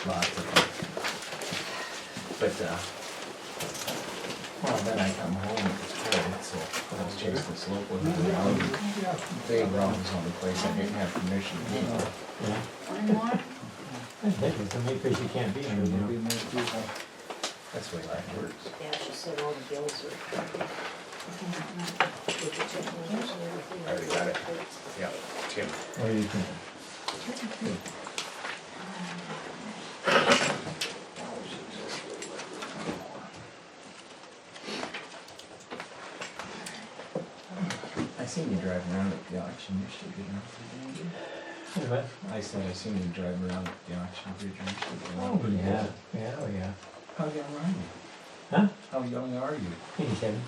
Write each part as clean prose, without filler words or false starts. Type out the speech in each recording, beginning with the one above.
lots of them. But, well, then I come home and it's cold, so I was chasing the slope with the dog. Big rocks on the place I didn't have permission to be. Yeah. One more? That's different, some place you can't be, you know. That's the way life works. Yeah, she said all the bills are. I already got it. Yeah, Tim. What do you think? I seen you driving around at the auction yesterday, didn't I? What? I said I seen you driving around at the auction bridge yesterday. Oh, yeah, yeah, oh, yeah. How young are you? Huh? How young are you? 87.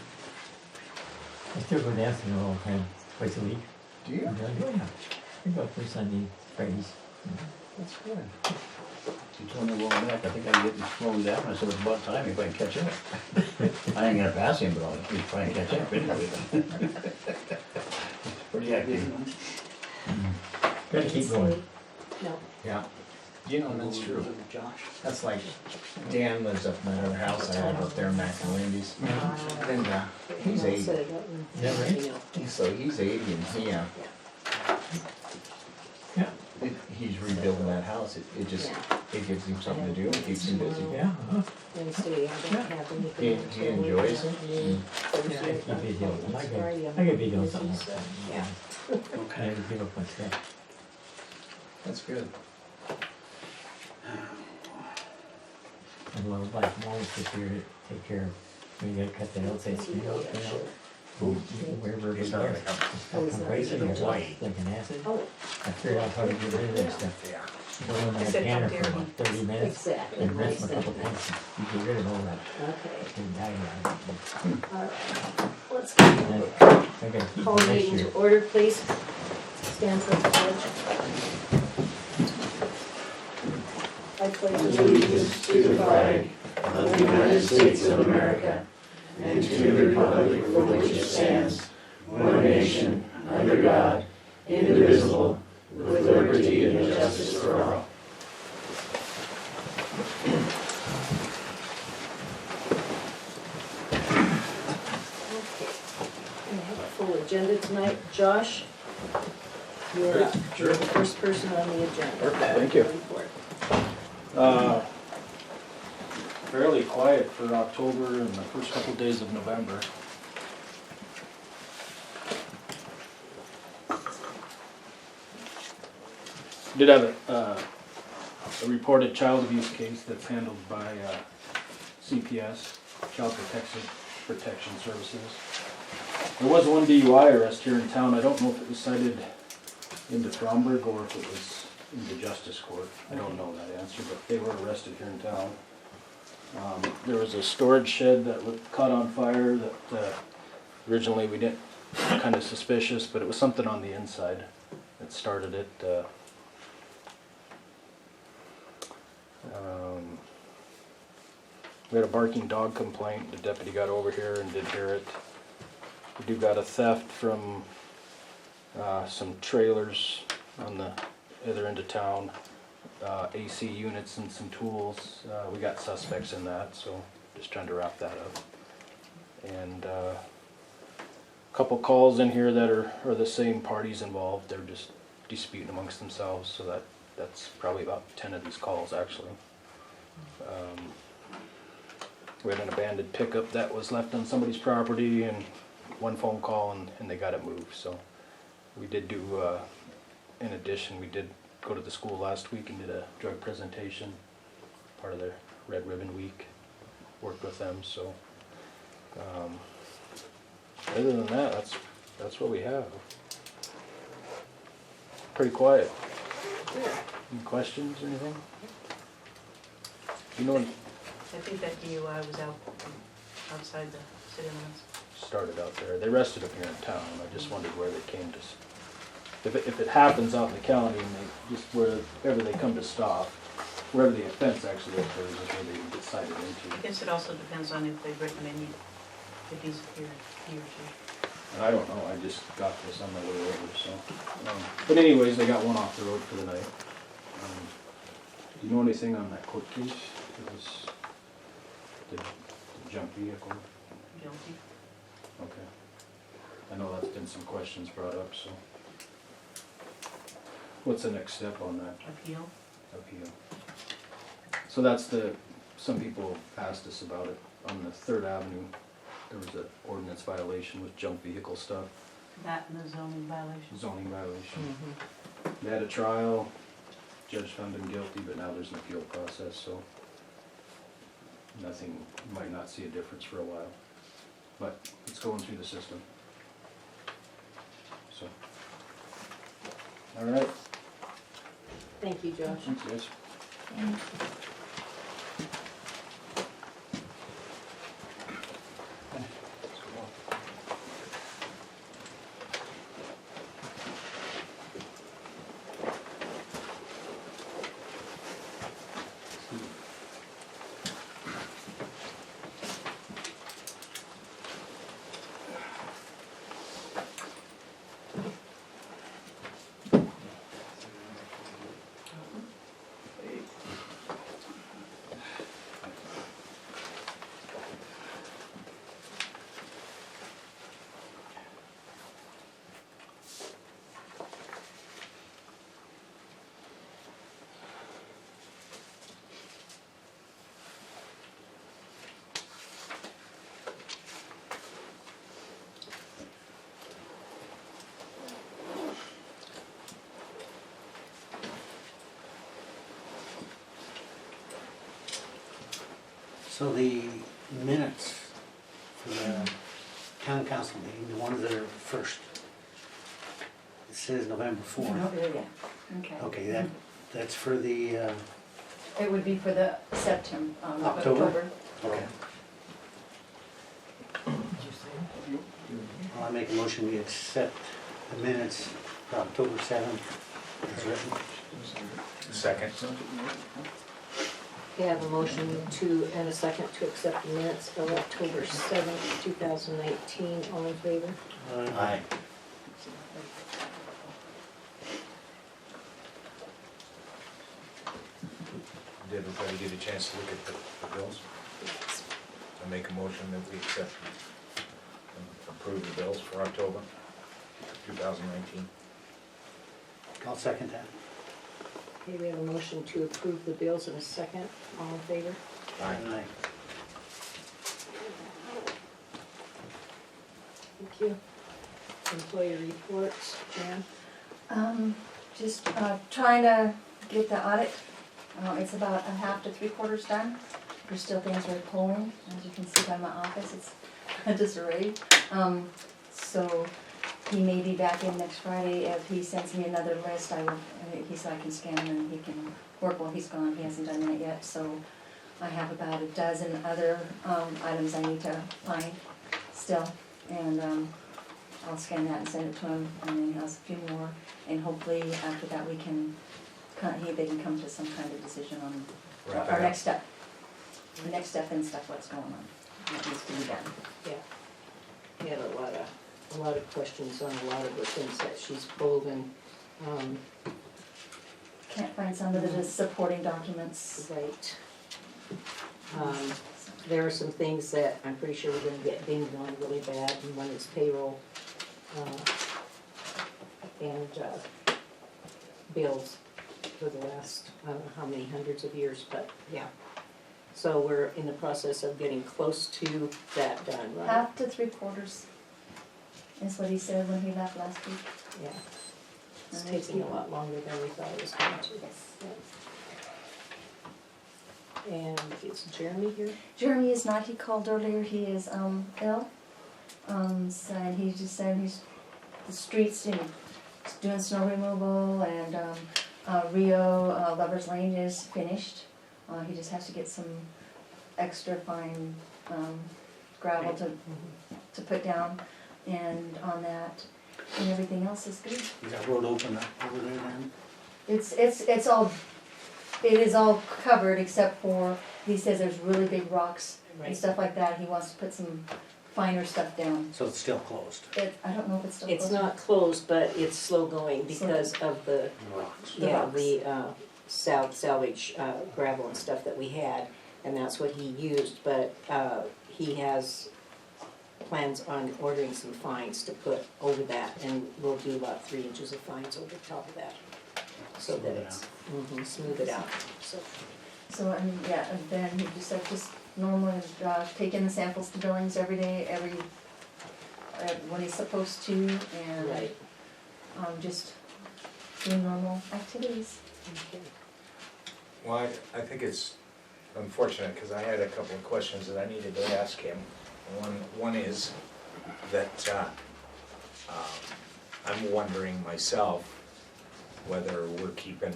I still go dancing all the time, twice a week. Do you? Oh, yeah. I go for Sunday, Fridays. That's good. She told me a while back, I think I get this slowing down, I said it's about time if I can catch up. I ain't gonna pass him, but I'll keep trying to catch up anyway. He's pretty active. Gotta keep going. No. Yeah. You know, that's true. Josh. That's like Dan lives up in that other house I have up there in McElwendy's. And he's 80. Is that right? So he's 80 and he, Yeah. he's rebuilding that house. It just, it gives him something to do and keeps him busy. Yeah, uh-huh. Wednesday, I don't have anything. He enjoys it. Yeah, I keep busy all the time. I get busy on something else. Yeah. I never give up my stuff. That's good. And a lot of black mold this year to take care of. When you gotta cut that outside screen out, you know. Wherever it is there. I'm crazy, it's like an acid. Oh, I figured out how to get rid of that stuff. Yeah. Go in that said canner how for dare about 30 minutes. exactly. And rinse them a couple times. You get rid of all that. Okay, And die. all right. Let's go. And then I gotta keep Call the the next meeting year. to order, please. Stand for the pledge. I pledge allegiance to the flag of the United States of America, and to the republic for which it stands, one nation, under God, indivisible, with liberty and justice for all. Okay. We have a full agenda tonight. Josh, you're up. You're the first person on the agenda. Perfect, thank you. Report. Fairly quiet for October and the first couple days of November. Did have a reported child abuse case that's handled by CPS, Child Protection Services. There was one DUI arrest here in town. I don't know if it was cited into Fromberg or if it was in the Justice Court. I don't know that answer, but they were arrested here in town. There was a storage shed that caught on fire that originally we didn't, kind of suspicious, but it was something on the inside that started it. We had a barking dog complaint. The deputy got over here and did hear it. We do got a theft from some trailers on the other end of town, AC units and some tools. We got suspects in that, so just trying to wrap that up. And a couple calls in here that are the same parties involved. They're just disputing amongst themselves, so that's probably about 10 of these calls actually. We had an abandoned pickup that was left on somebody's property, and one phone call and they got it moved. So we did do, in addition, we did go to the school last week and did a drug presentation, part of their Red Ribbon Week, worked with them. So other than that, that's what we have. Pretty quiet. Any questions or anything? You know, I think that DUI was outside the city limits. started out there. They arrested him here in town. I just wondered where they came to. If it happens out in the county and they just wherever they come to stop, wherever the offense actually occurs is where they get cited I into. guess it also depends on if they've written any, if he's here, he or she. And I don't know. I just got this on my way over. So, but anyways, they got one off the road for the night. Do you know anything on that court case? It was the junk vehicle? Guilty. Okay. I know that's been some questions brought up, so. What's the next step on that Appeal. appeal? So that's some people asked us about it. On the Third Avenue, there was an ordinance violation with junk vehicle stuff, That and the zoning violation. zoning violation. They had a trial, judge found him guilty, but now there's an appeal process, so nothing, you might not see a difference for a while. But it's going through the system. So. All right, Thank you, Josh. thanks guys. So the minutes for the town council meeting, the ones that are first, it says November 4th. Okay. Okay, that's for the, It would be for the September, October? October. okay. Well, I make a motion, we accept the minutes for October 7th as written. Second. We have a motion and a second to accept the minutes of October 7th, 2019. All in favor? Aye. Did everybody get a chance to look at the bills? I make a motion that we accept and approve the bills for October 2019. I'll second that. Okay, we have a motion to approve the bills in a second. All in favor? Aye. Thank you. Employee reports, Jan? Just trying to get the audit. It's about a half to 3/4 done. There's still things we're pulling, as you can see by my office, it's a disarray. So he may be back in next Friday. If he sends me another list, he said I can scan and he can work while he's gone. He hasn't done that yet, so I have about a dozen other items I need to find still. And I'll scan that and send it to him, and then he has a few more. And hopefully after that they can come to some kind of decision on Wrap it our up. next step. The next step and stuff, what's going on, what needs to be done. Yeah. We had a lot of questions on a lot of the things that she's pulled and, Can't find some of the supporting documents. right. There are some things that I'm pretty sure we're gonna get dinged on really bad, and one is payroll, and bills for the last, I don't know how many hundreds of years, but yeah. So we're in the process of getting close to that done, right? Half to 3/4 is what he said when he left last week. Yeah. It's taking a lot longer than we thought it was going to. And is Jeremy here? Jeremy is not, he called earlier, he is ill. So he just said he's the streets and he's doing snow removal, and Rio Lover's Lane is finished. He just has to get some extra fine gravel to put down, and on that, and everything else is good. Is that road open up over there then? It's all, it is all covered except for, he says there's really big rocks and Right. stuff like that. He wants to put some finer stuff down. So it's still closed? I don't know if it's still It's closed. not closed, but it's slow going because of the, Rocks. The yeah, rocks. the salvage gravel and stuff that we had, and that's what he used, but he has plans on ordering some fines to put over that, and we'll do about 3 inches of fines over the top of that, so that it's, smooth it out, so. So, and yeah, and then he just said, just normally, take in the samples to Billings every day, when he's supposed to, and, Right. Just doing normal activities. Okay. Well, I think it's unfortunate, because I had a couple of questions that I needed to ask him. One is that I'm wondering myself whether we're keeping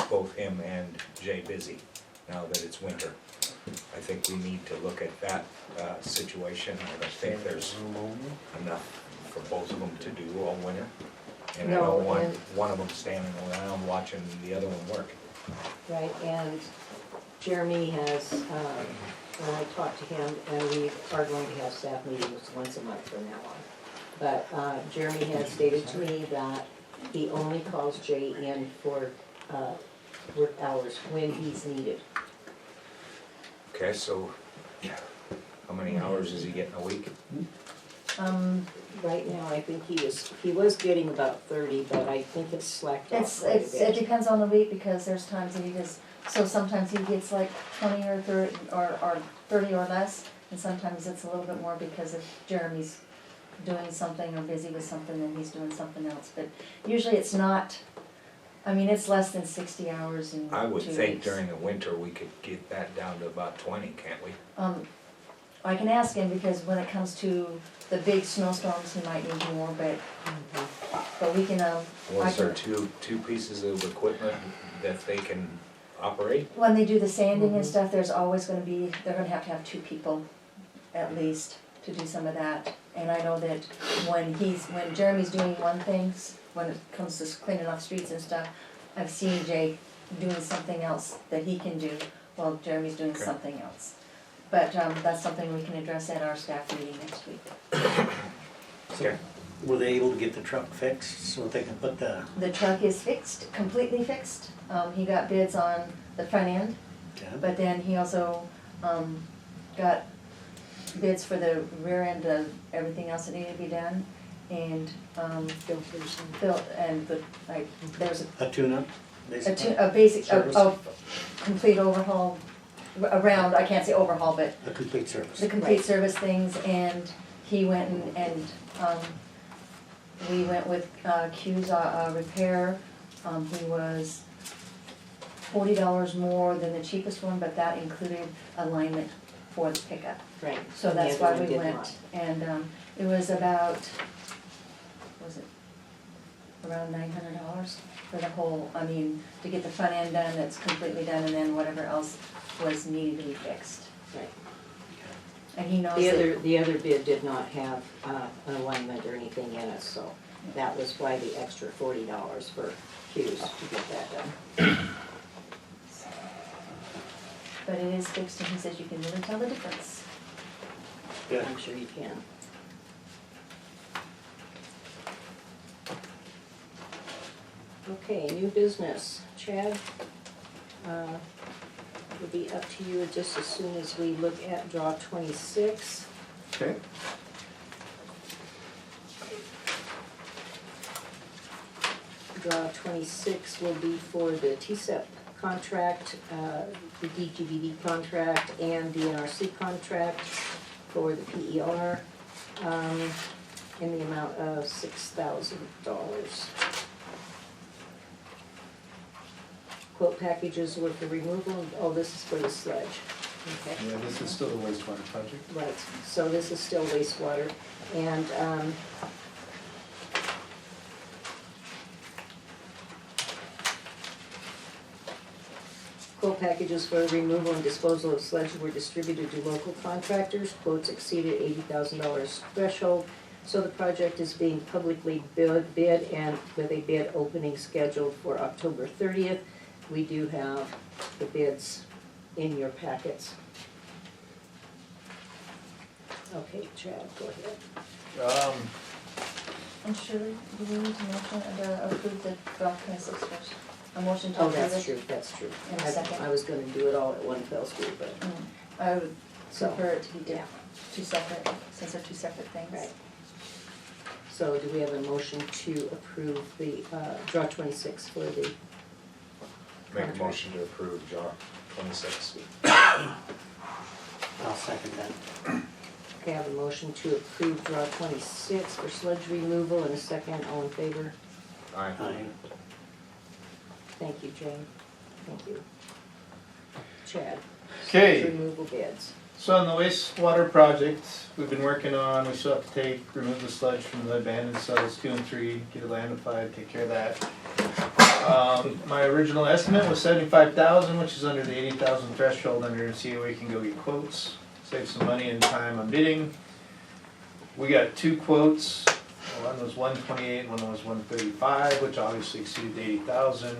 both him and Jay busy now that it's winter. I think we need to look at that situation. I don't think there's enough for both of them to do all winter. And I No, don't want and- one of them standing around watching the other one work. Right, and Jeremy has, when I talked to him, and we are going to have staff meetings once a month from now on. But Jeremy has stated to me that he only calls Jay in for work hours when he's needed. Okay, so how many hours is he getting a week? Right now, I think he was getting about 30, but I think it's slacked off quite a It bit. depends on the week, because there's times that he gets, so sometimes he gets like 20 or 30, or 30 or less, and sometimes it's a little bit more because if Jeremy's doing something or busy with something, then he's doing something else, but usually it's not, I mean, it's less than 60 hours in 2 weeks. I would think during the winter, we could get that down to about 20, can't we? I can ask him, because when it comes to the big snowstorms, he might need more, but we can, Was there two pieces of equipment that they can operate? when they do the sanding and stuff, there's always gonna be, they're gonna have to have 2 people at least to do some of that. And I know that when Jeremy's doing one thing, when it comes to cleaning off streets and stuff, I've seen Jay doing something else that he can do while Jeremy's doing Okay. something else. But that's something we can address at our staff meeting next week. Okay. Were they able to get the truck fixed so that they can put the, The truck is fixed, completely fixed. He got bids on the front end, but then he also got bids for the rear end of everything else that needed to be done. And Filters and built, and there was a tune-up? a basic, Service. a complete overhaul, around, I can't say overhaul, but A complete service. the complete service things, and he went and we went with Q's repair. He was $40 more than the cheapest one, but that included alignment for the pickup. right. So and the that's other why one we did went, not. and it was about, was it around $900 for the whole, I mean, to get the front end done, that's completely done, and then whatever else was needed to be fixed. Right. And he knows The that, the other bid did not have an alignment or anything in it, so that was why the extra $40 for Q's to get that done. but it is fixed, and he says you can really tell the difference. Good. I'm sure you can. Okay, new business. Chad, it'll be up to you just as soon as we look at draw 26. Okay. Draw 26 will be for the TSEP contract, the DGBD contract, and the NRC contract for the PE owner, in the amount of $6,000. Quote packages were for removal, oh, this is for the sludge, okay. Yeah, this is still the wastewater project. Right, so this is still wastewater, and, quote packages for removal and disposal of sludge were distributed to local contractors. Quotes exceeded $80,000 threshold, so the project is being publicly bid and with a bid opening scheduled for October 30th. We do have the bids in your packets. Okay, Chad, go ahead. And Shirley, do we need to mention, approve the draft 26 first? a motion to Oh, approve it? that's true, that's true. And a second. I was gonna do it all at one fell swoop, but, I would so, prefer it to be yeah. two separate, since they're two separate things. Right. So do we have a motion to approve the, draw 26 for the, Make a motion to approve job 26. I'll second that. okay, I have a motion to approve draw 26 for sludge removal and a second, all in favor? Aye. Aye. Thank you, Jane. Thank you. Chad? Okay. Sludge removal bids. So on the wastewater project, we've been working on, we still have to remove the sludge from the abandoned cells 2 and 3, get it landified, take care of that. My original estimate was 75,000, which is under the 80,000 threshold under COA can go get quotes, save some money and time on bidding. We got 2 quotes, one was 128, one was 135, which obviously exceeded the 80,000.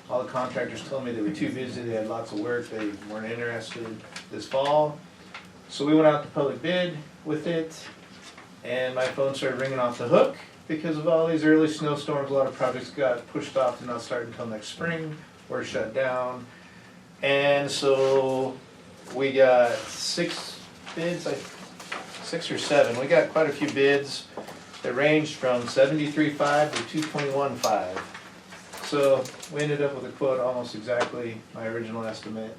All the contractors told me they were too busy, they had lots of work, they weren't interested this fall. So we went out to public bid with it, and my phone started ringing off the hook because of all these early snowstorms. A lot of projects got pushed off to not start until next spring or shut down. And so we got 6 bids, 6 or 7. We got quite a few bids that ranged from 73.5 to 221.5. So we ended up with a quote almost exactly my original estimate.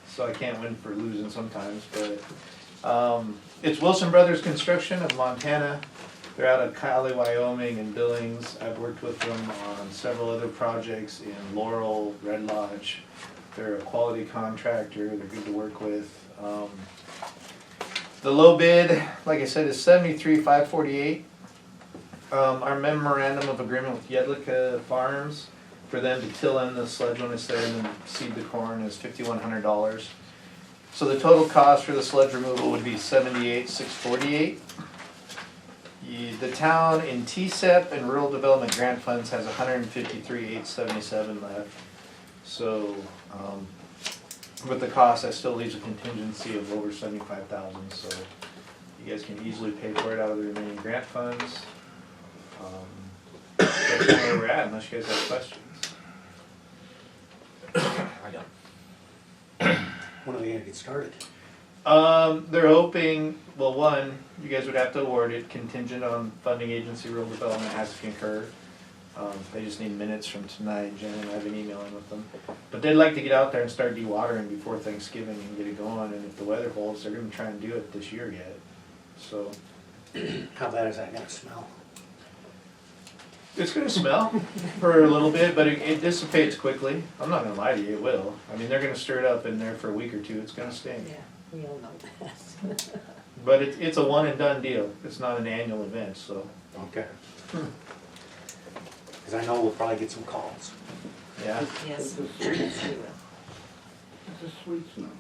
So I can't win for losing sometimes, but it's Wilson Brothers Construction of Montana. They're out of Cali, Wyoming and Billings. I've worked with them on several other projects in Laurel, Red Lodge. They're a quality contractor, they're good to work with. The low bid, like I said, is $73,548. Our memorandum of agreement with Yedlicka Farms for them to till in the sludge when it's there and then seed the corn is $5,100. So the total cost for the sludge removal would be $78,648. The town in TSEP and rural development grant funds has $153,877 left. So with the cost, that still leaves a contingency of over $75,000. So you guys can easily pay for it out of the remaining grant funds. That's kind of where we're at, unless you guys have questions. I don't. When are we gonna get started? They're hoping, well, one, you guys would have to award it contingent on funding agency rural development has to concur. They just need minutes from tonight. Jen and I have been emailing with them. But they'd like to get out there and start dewatering before Thanksgiving and get it going, and if the weather holds, they're gonna try and do it this year yet. So, How bad is that gonna smell? it's gonna smell for a little bit, but it dissipates quickly. I'm not gonna lie to you, it will. I mean, they're gonna stir it up in there for a week or two, it's gonna stink. Yeah, we all know that. But it's a one and done deal, it's not an annual event, so, Okay. Cause I know we'll probably get some calls. yeah, Yes, yes, we will. It's a sweet smell.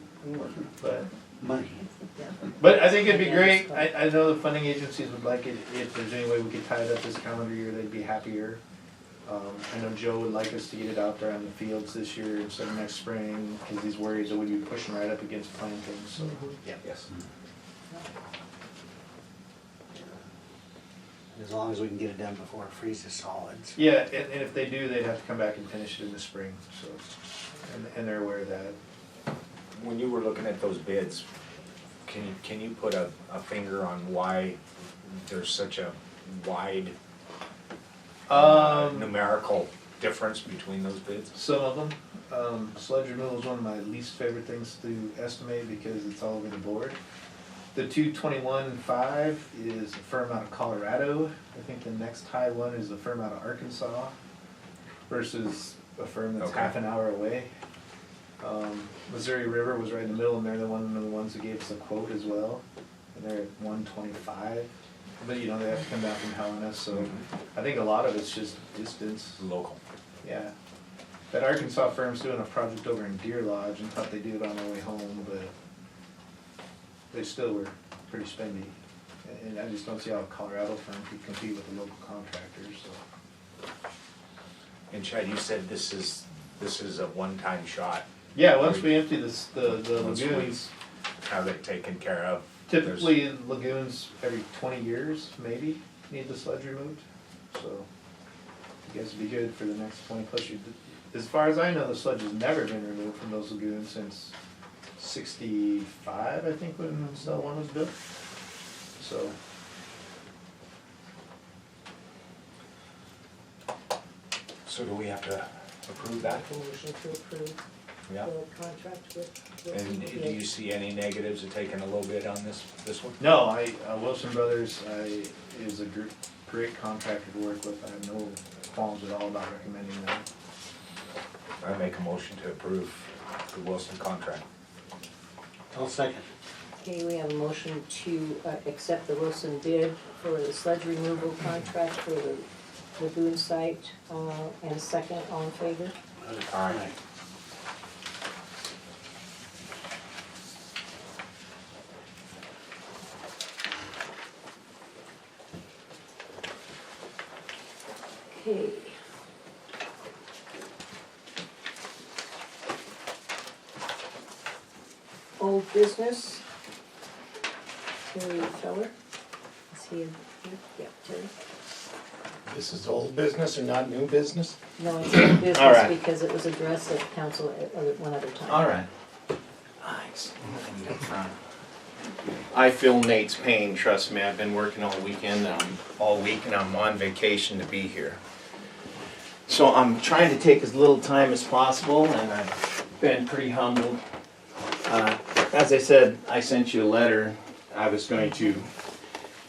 but. Money. Yeah. But I think it'd be great, I know the funding agencies would like it, if there's any way we could tie it up this calendar year, they'd be happier. I know Joe would like us to get it out there on the fields this year instead of next spring, because he's worried that we'd be pushing right up against plantings, so, yeah. Yes. As long as we can get it done before it freezes solid. Yeah, and if they do, they'd have to come back and finish it in the spring, so, and they're aware of that. When you were looking at those bids, can you put a finger on why there's such a wide numerical difference between those bids? Some of them, sludge removal is one of my least favorite things to estimate because it's all over the board. The 221.5 is a firm out of Colorado. I think the next high one is a firm out of Arkansas versus a firm that's Okay. half an hour away. Missouri River was right in the middle, and they're one of the ones that gave us a quote as well, and they're at 125. But you know, they have to come down from Helena, so I think a lot of it's just distance. Local. Yeah. That Arkansas firm's doing a project over in Deer Lodge and thought they'd do it on their way home, but they still were pretty spendy. And I just don't see how a Colorado firm could compete with a local contractor, so. And Chad, you said this is a one-time shot. Yeah, once we empty this, the Once we lagoons, have it taken care of. typically lagoons every 20 years, maybe, need the sludge removed, so. you guys would be good for the next 20+ years. As far as I know, the sludge has never been removed from those lagoons since '65, I think, when cell one was built. So, So do we have to approve that? Motion to approve Yeah. the contract with Wilson And do Bid. you see any negatives of taking a little bit on this one? no, Wilson Brothers is a great contractor to work with. I have no qualms at all about recommending them. I make a motion to approve the Wilson contract. I'll second. Okay, we have a motion to accept the Wilson bid for the sludge removal contract for the lagoon site, and a second, all in favor? Aye. Okay. Old business. Terry Feller. Is he in here? Yeah, Terry. This is old business or not new business? No, it's old All business right. because it was addressed at council at one other time. All right. Thanks. I feel Nate's pain, trust me, I've been working all weekend, all week, and I'm on vacation to be here. So I'm trying to take as little time as possible, and I've been pretty humbled. As I said, I sent you a letter. I was going to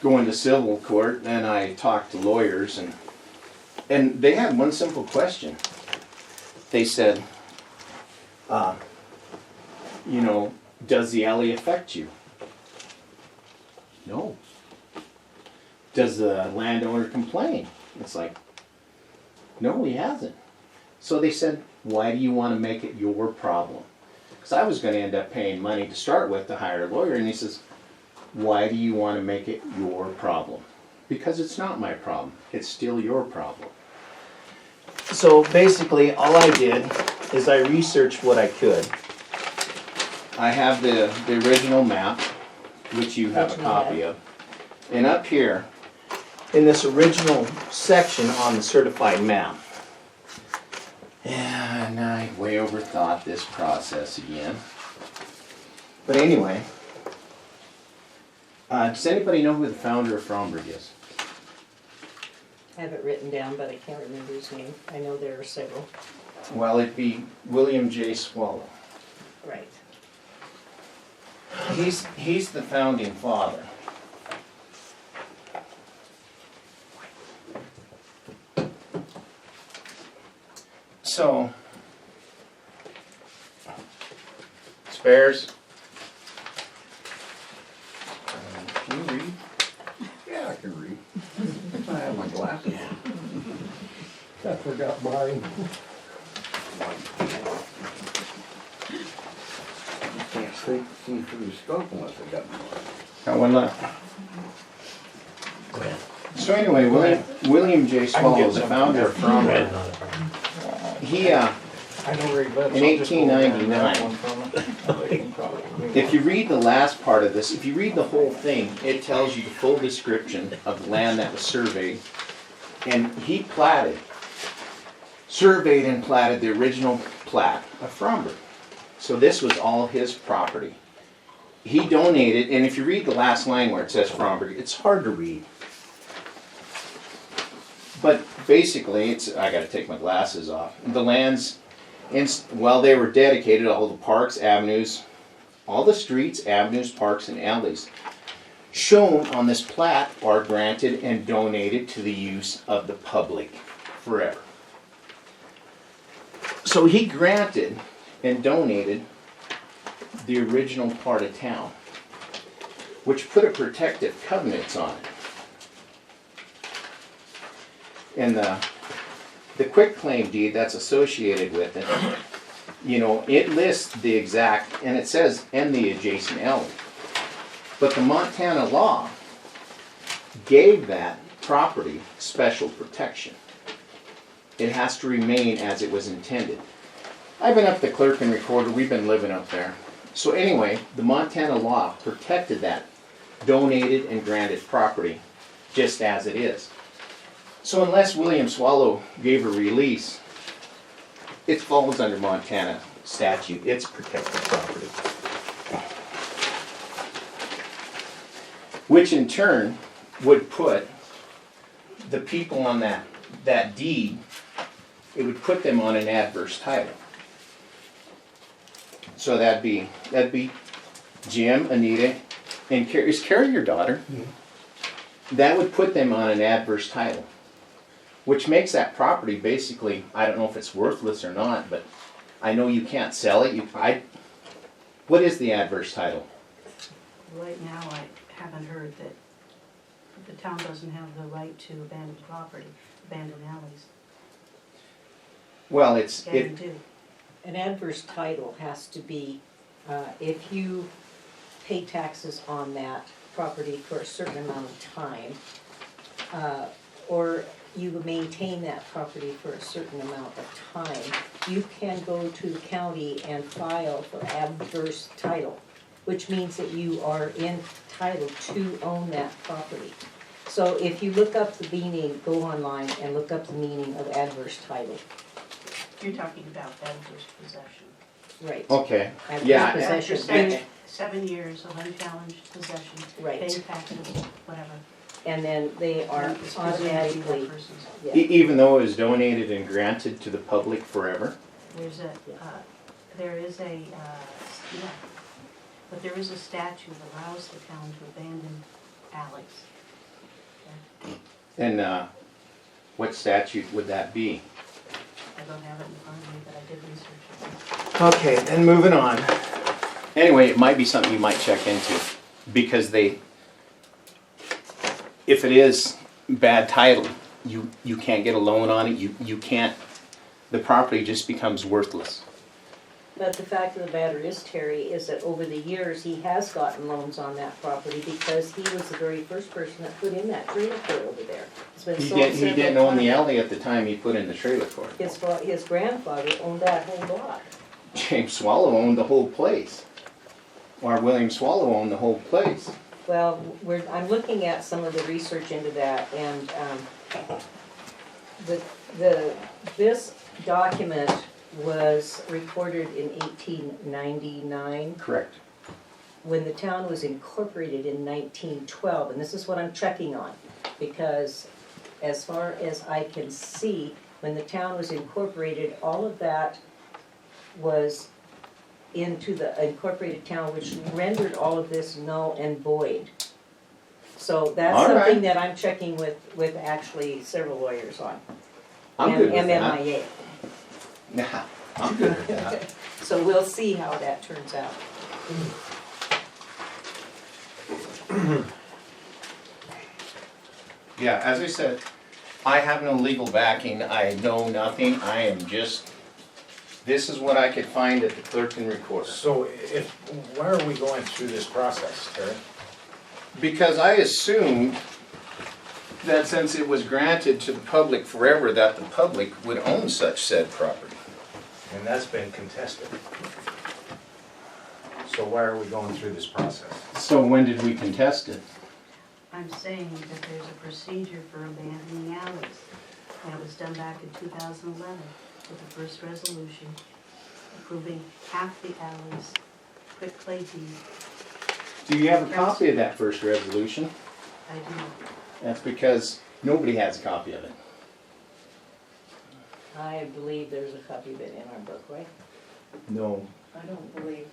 go into civil court, and I talked to lawyers, and they had one simple question. They said, you know, does the alley affect you? No. Does the landowner complain? It's like, no, he hasn't. So they said, why do you want to make it your problem? Because I was going to end up paying money to start with to hire a lawyer, and he says, why do you want to make it your problem? Because it's not my problem. It's still your problem. So basically, all I did is I researched what I could. I have the original map, which you have a copy of. And up here, in this original section on the certified map, and I way overthought this process again. But anyway, does anybody know who the founder of Fromberg is? I have it written down, but I can't remember his name. I know there are several. Well, it'd be William J. Swallow. Right. He's the founding father. So, spares. Can you read? Yeah, I can read. I have my glasses on. I forgot mine. Can't see through the scope unless I got more. Got one left. So anyway, William J. Swallow, the founder of Fromberg, he, I know where he lives. in I'll just go over there and 1899, grab one from him. They can probably- if you read the last part of this, if you read the whole thing, it tells you the full description of the land that was surveyed. And he surveyed and platted the original plat of Fromberg. So this was all his property. He donated, and if you read the last line where it says Fromberg, it's hard to read. But basically, I gotta take my glasses off. The lands, while they were dedicated, all the parks, avenues, all the streets, avenues, parks, and alleys shown on this plat are granted and donated to the use of the public forever. So he granted and donated the original part of town, which put a protective covenants on it. And the quitclaim deed that's associated with it, you know, it lists the exact, and it says, and the adjacent alley. But the Montana law gave that property special protection. It has to remain as it was intended. I've been up to clerk and recorder, we've been living up there. So anyway, the Montana law protected that donated and granted property just as it is. So unless William Swallow gave a release, it falls under Montana statute. It's protected property. Which in turn would put the people on that deed, it would put them on an adverse title. So that'd be Jim, Anita, and Carrie. Is Carrie your daughter? That would put them on an adverse title, which makes that property basically, I don't know if it's worthless or not, but I know you can't sell it. What is the adverse title? Right now, I haven't heard that the town doesn't have the right to abandon property, abandon alleys. Well, Yeah, you do. An adverse title has to be, if you pay taxes on that property for a certain amount of time, or you maintain that property for a certain amount of time, you can go to the county and file for adverse title, which means that you are entitled to own that property. So if you look up the meaning, go online and look up the meaning of adverse title. You're talking about adverse possession. Right. Okay. Adverse Yeah. possession. After 7 years of unchallenged possession, Right. paying taxes, whatever. And then they are It's presumed to be that automatically, person's. yeah. Even though it was donated and granted to the public forever? There's a, there is a, yeah, but there is a statute that allows the town to abandon alleys. And what statute would that be? I don't have it in front of me, but I did research it. Okay, then moving on. Anyway, it might be something you might check into, because if it is bad title, you can't get a loan on it, you can't, the property just becomes worthless. But the fact of the matter is, Terry, is that over the years, he has gotten loans on that property because he was the very first person that put in that trailer court over there. It's been sold He several didn't own the times. alley at the time he put in the trailer court. His grandfather owned that whole block. James Swallow owned the whole place. Or William Swallow owned the whole place. Well, I'm looking at some of the research into that, and this document was recorded in 1899. Correct. When the town was incorporated in 1912, and this is what I'm checking on, because as far as I can see, when the town was incorporated, all of that was into the incorporated town, which rendered all of this null and void. So that's All right. something that I'm checking with actually several lawyers on. I'm good with And that. MMIA. Nah, I'm good with that. So we'll see how that turns out. Yeah, as I said, I have no legal backing, I know nothing, I am just, this is what I could find at the clerk and recorder. So why are we going through this process, Terry? Because I assumed that since it was granted to the public forever, that the public would own such said property. And that's been contested. So why are we going through this process? So when did we contest it? I'm saying that there's a procedure for abandoning alleys. And it was done back in 2011 with the first resolution approving half the alleys, quit clay deed. Do you have a copy of that first resolution? I do. That's because nobody has a copy of it. I believe there's a copy of it in our book, right? No. I don't believe,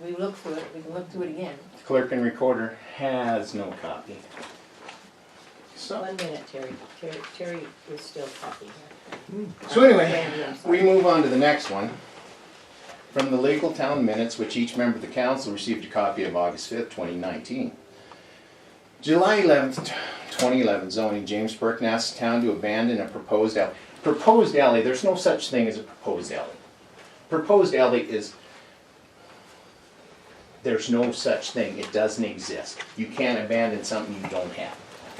we look through it, we can look through it again. Clerk and recorder has no copy. So, 1 minute, Terry. Terry is still copying here. so anyway, Randy, I'm sorry. we move on to the next one. From the legal town minutes, which each member of the council received a copy of August 5th, 2019. July 11th, 2011, zoning, James Burke asked the town to abandon a proposed alley. Proposed alley, there's no such thing as a proposed alley. Proposed alley is, there's no such thing, it doesn't exist. You can't abandon something you don't have.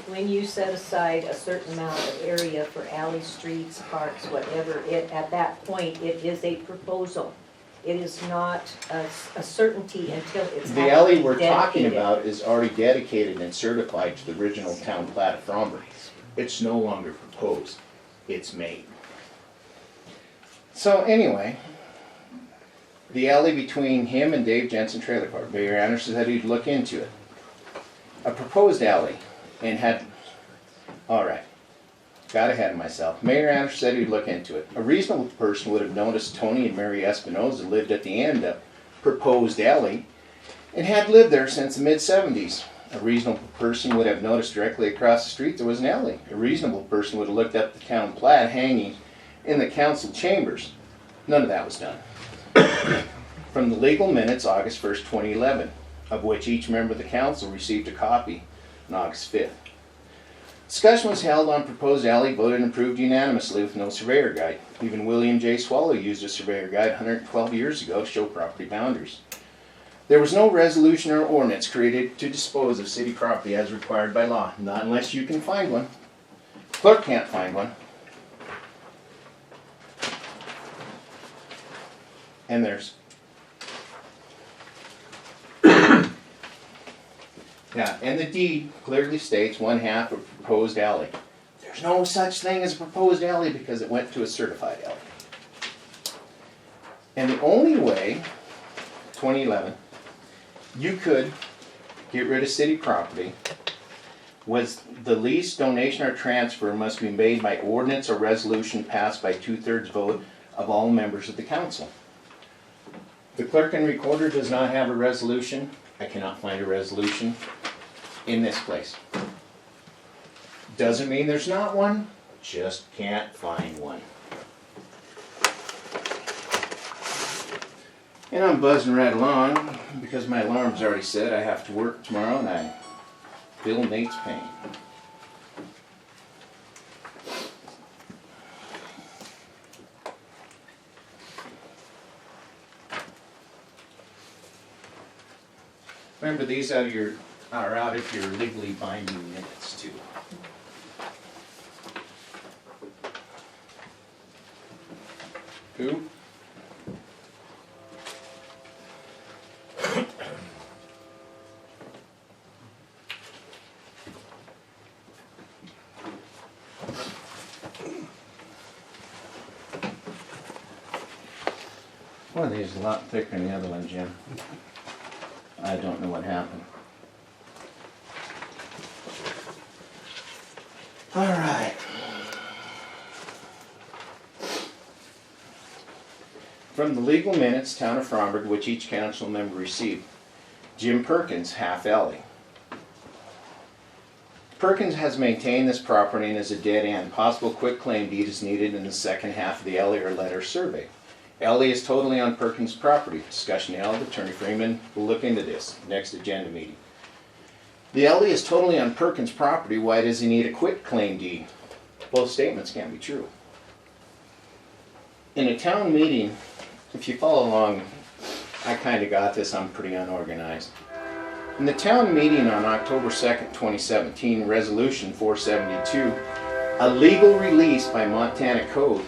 When you set aside a certain amount of area for alleys, streets, parks, whatever, at that point, it is a proposal. It is not a certainty until it's The alley actually we're talking dedicated. about is already dedicated and certified to the original town plat of Fromber. It's no longer proposed, it's made. So anyway, the alley between him and Dave Jensen Trailer Park, Mayor Anderson said he'd look into it. A proposed alley, and had, all right, got ahead of myself. Mayor Anderson said he'd look into it. A reasonable person would have noticed Tony and Mary Espinoza lived at the end of proposed alley and had lived there since the mid-70s. A reasonable person would have noticed directly across the street there was an alley. A reasonable person would have looked up the town plat hanging in the council chambers. None of that was done. From the legal minutes, August 1st, 2011, of which each member of the council received a copy on August 5th. Discussion was held on proposed alley, voted and approved unanimously with no surveyor guide. Even William J. Swallow used a surveyor guide 112 years ago to show property boundaries. There was no resolution or ordinance created to dispose of city property as required by law, not unless you can find one. Clerk can't find one. And there's yeah, and the deed clearly states 1/2 of proposed alley. There's no such thing as a proposed alley because it went to a certified alley. And the only way, 2011, you could get rid of city property was the lease, donation, or transfer must be made by ordinance or resolution passed by 2/3 vote of all members of the council. The clerk and recorder does not have a resolution. I cannot find a resolution in this place. Doesn't mean there's not one, just can't find one. And I'm buzzing right along because my alarm's already set. I have to work tomorrow and I feel Nate's pain. Remember, these are out of your legally binding minutes too. Who? One of these is a lot thicker than the other one, Jim. I don't know what happened. All right. From the legal minutes, Town of Fromberg, which each council member received. Jim Perkins, half alley. Perkins has maintained this property and is a dead end. Possible quitclaim deed is needed in the second half of the alley or letter survey. Alley is totally on Perkins' property. Discussion held. Attorney Freeman will look into this. Next agenda meeting. The alley is totally on Perkins' property. Why does he need a quitclaim deed? Both statements can't be true. In a town meeting, if you follow along, I kind of got this. I'm pretty unorganized. In the town meeting on October 2nd, 2017, Resolution 472, a legal release by Montana Code